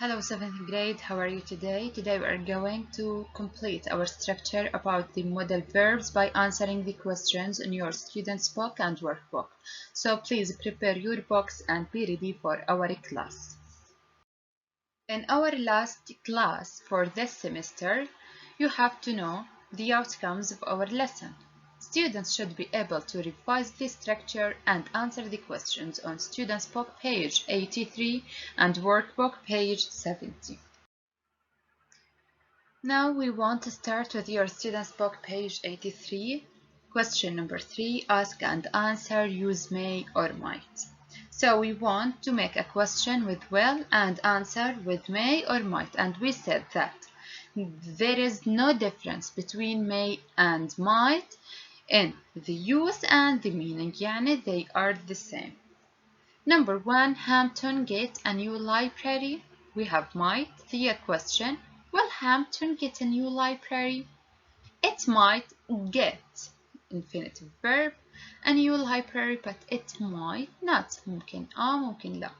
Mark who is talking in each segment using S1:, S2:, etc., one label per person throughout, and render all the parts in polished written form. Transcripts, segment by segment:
S1: Hello 7th grade, how are you today? Today we are going to complete our structure about the modal verbs by answering the questions in your student's book and workbook. So please prepare your books and be ready for our class. In our last class for this semester, you have to know the outcomes of our lesson. Students should be able to revise the structure and answer the questions on Students' Book page 83 and Workbook page 70. Now we want to start with your Students' Book page 83. Question number 3, ask and answer, use may or might. So we want to make a question with will and answer with may or might, and we said that there is no difference between may and might in the use and the meaning, يعني they are the same. Number 1, Hampton get a new library. We have might. The question, will Hampton get a new library? It might get, infinitive verb, a new library, but it might not. ممكن ممكن لا.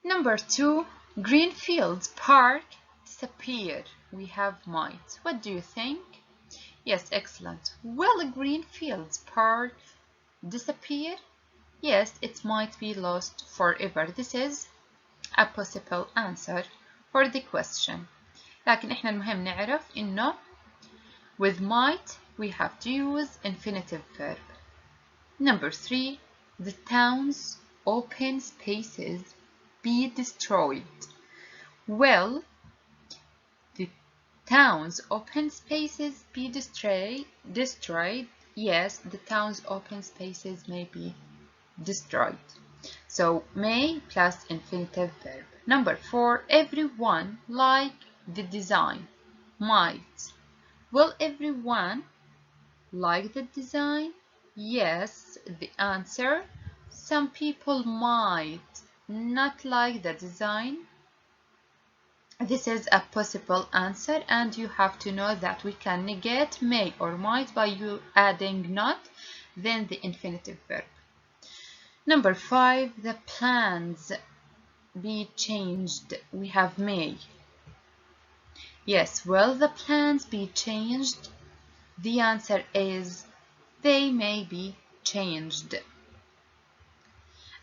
S1: Number 2, Greenfields Park disappear. We have might. What do you think? Yes, excellent. Will Greenfields Park disappear? Yes, it might be lost forever. This is a possible answer for the question. لكن إحنا المهم نعرف إنه with might we have to use infinitive verb. Number 3, the town's open spaces be destroyed. Will the town's open spaces be destroyed? Yes, the town's open spaces may be destroyed. So may plus infinitive verb. Number 4, everyone like the design. Might. Will everyone like the design? Yes, the answer. Some people might not like the design. This is a possible answer, and you have to know that we can negate may or might by you adding not, then the infinitive verb. Number 5, the plans be changed. We have may. Yes, will the plans be changed? The answer is they may be changed.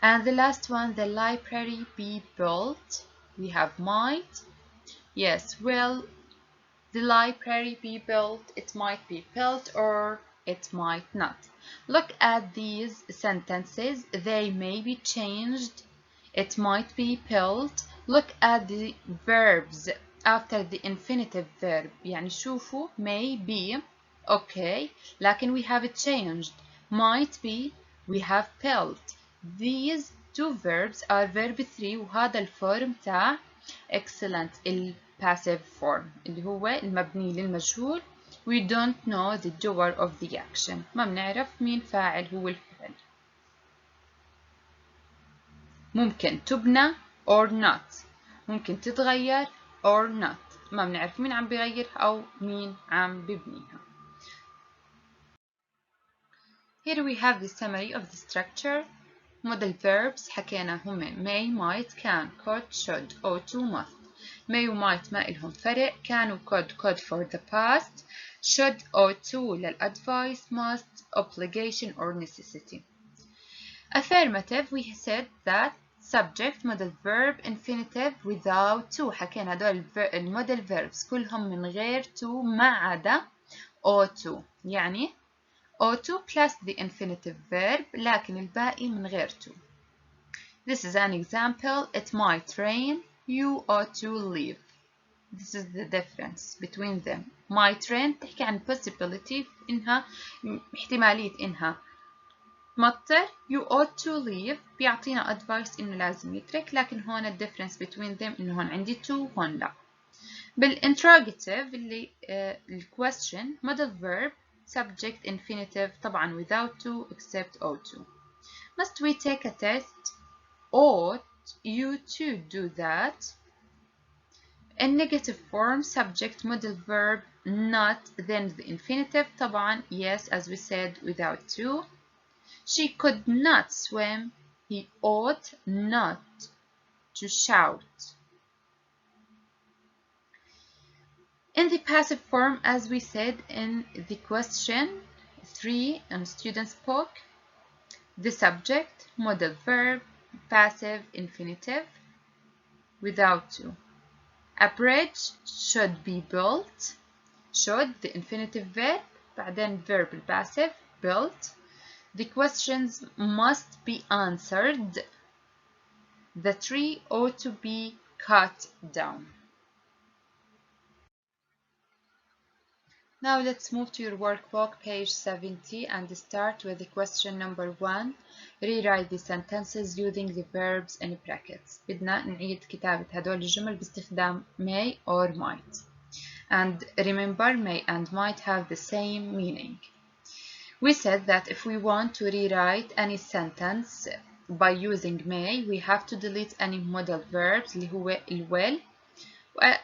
S1: And the last one, the library be built. We have might. Yes, will the library be built? It might be built or it might not. Look at these sentences. They may be changed. It might be built. Look at the verbs after the infinitive verb. يعني شوفوا may be. Okay. لكن we have it changed. Might be. We have built. These two verbs are verb 3 وهذا الفورم تاع excellent passive form اللي هو المبني للمجهول. We don't know the doer of the action. ما بنعرف مين فاعل هو الفعل. ممكن تبنى or not. ممكن تتغير or not. ما بنعرف مين عم بيغير أو مين عم ببنيها. Here we have the summary of the structure. Modal verbs حكينا هم may, might, can, could, should, ought to, must. may و might ما إلهم فرق. can و could for the past. should, ought to للadvice. must, obligation or necessity. Affirmative, we said that subject, modal verb, infinitive without to. حكينا هدول المودال verbs كلهم من غير to ما عدا ought to. يعني ought to plus the infinitive verb لكن الباقي من غير to. This is an example. It might rain. You ought to leave. This is the difference between them. Might rain تحكي عن possibility إنها احتمالية إنها مطر. You ought to leave بيعطينا advice إنه لازم يترك. لكن هون ال difference between them إنه هون عندي to هون لا. بالinterrogative اللي question modal verb subject infinitive طبعا without to except ought to. Must we take a test? Ought you to do that? In negative form subject modal verb not, then the infinitive طبعا yes as we said without to. She could not swim. He ought not to shout. In the passive form, as we said in the question 3 on student's book, the subject, modal verb, passive, infinitive, without to. A bridge should be built. Should, the infinitive verb, بعدين verb passive, built. The questions must be answered. The tree ought to be cut down. Now let's move to your workbook, page 70, and start with the question number 1. Rewrite the sentences using the verbs in brackets. بدنا نعيد كتابة هدول الجمل باستخدام may or might. And remember, may and might have the same meaning. We said that if we want to rewrite any sentence by using may, we have to delete any modal verbs اللي هو will,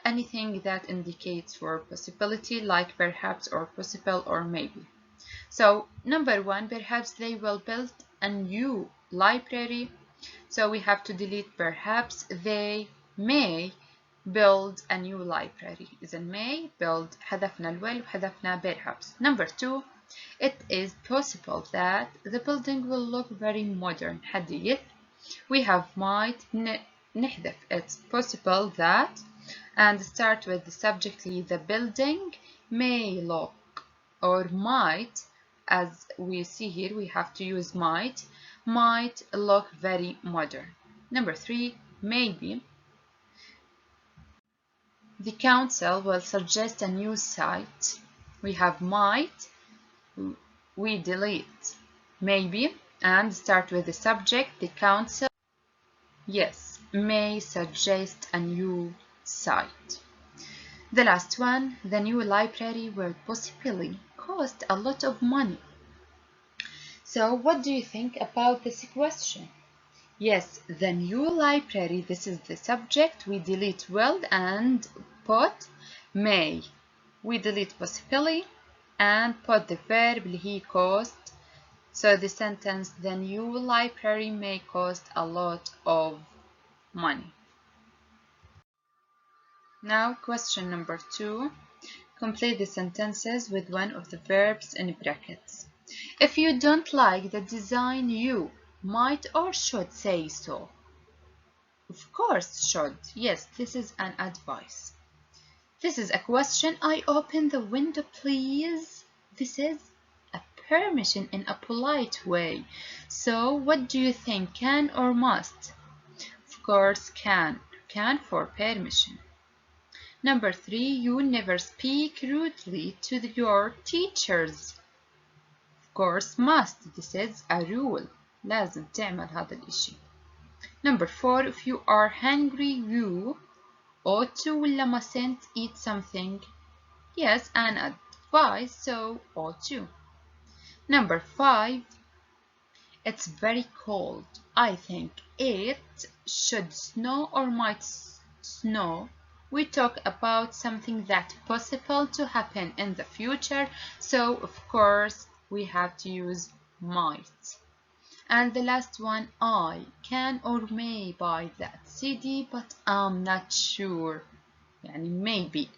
S1: anything that indicates for possibility like perhaps or possible or maybe. So number 1, perhaps they will build a new library. So we have to delete perhaps they may build a new library. إذا may build حذفنا الويل وحذفنا perhaps. Number 2, it is possible that the building will look very modern. حديث. We have might نحذف it's possible that and start with the subject. The building may look or might, as we see here we have to use might look very modern. Number 3, maybe the council will suggest a new site. We have might, we delete maybe and start with the subject. The council, yes, may suggest a new site. The last one, the new library will possibly cost a lot of money. So what do you think about this question? Yes, the new library, this is the subject. We delete will and put may. We delete possibly and put the verb اللي هي cost. So the sentence, the new library may cost a lot of money. Now question number 2. Complete the sentences with one of the verbs in brackets. If you don't like the design, you might or should say so. Of course, should. Yes, this is an advice. This is a question. I open the window, please. This is a permission in a polite way. So what do you think, can or must? Of course, can. Can for permission. Number 3, you never speak rudely to your teachers. Of course, must. This is a rule. لازم تعمل هذا الإشي. Number 4, if you are hungry, you ought to ولا mustn't eat something. Yes, an advice, so ought to. Number 5, it's very cold. I think it should snow or might snow. We talk about something that's possible to happen in the future, so of course we have to use might. And the last one, I can or may buy that CD, but I'm not sure. يعني maybe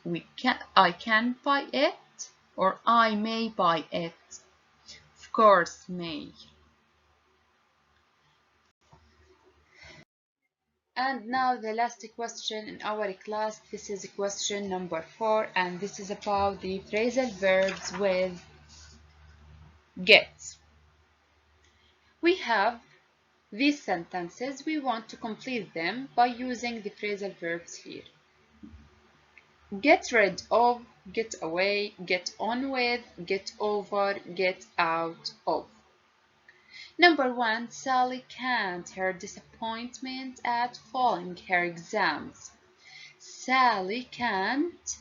S1: I can buy it or I may buy it. Of course, may. And now the last question in our class, this is question number 4, and this is about the phrasal verbs with get. We have these sentences. We want to complete them by using the phrasal verbs here. Get rid of, get away, get on with, get over, get out of. Number 1, Sally can't her disappointment at failing her exams. Sally can't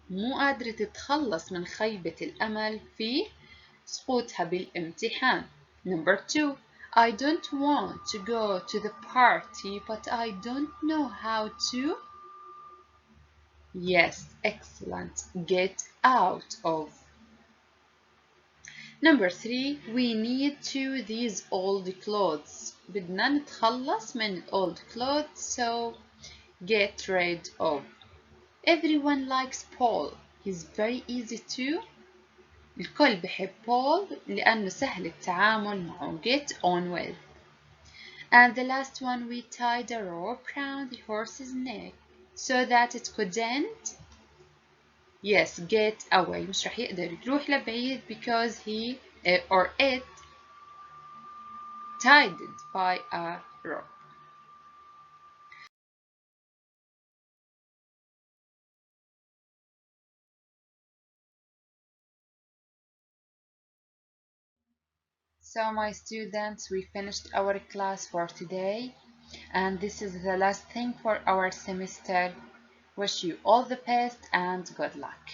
S1: مو قادرة تتخلص من خيبة الأمل في سقوطها بالامتحان. Number 2, I don't want to go to the party, but I don't know how to. Yes, excellent. Get out of. Number 3, we need to these old clothes. بدنا نتخلص من old clothes, so get rid of. Everyone likes Paul. He's very easy to. الكل بحب Paul لأنه سهل التعامل معه. Get on with. And the last one, we tied a rope around the horse's neck so that it couldn't, yes, get away. مش رح يقدر يروح لبعيد because he or it tied it by a rope. So my students, we finished our class for today, and this is the last thing for our semester. Wish you all the best and good luck.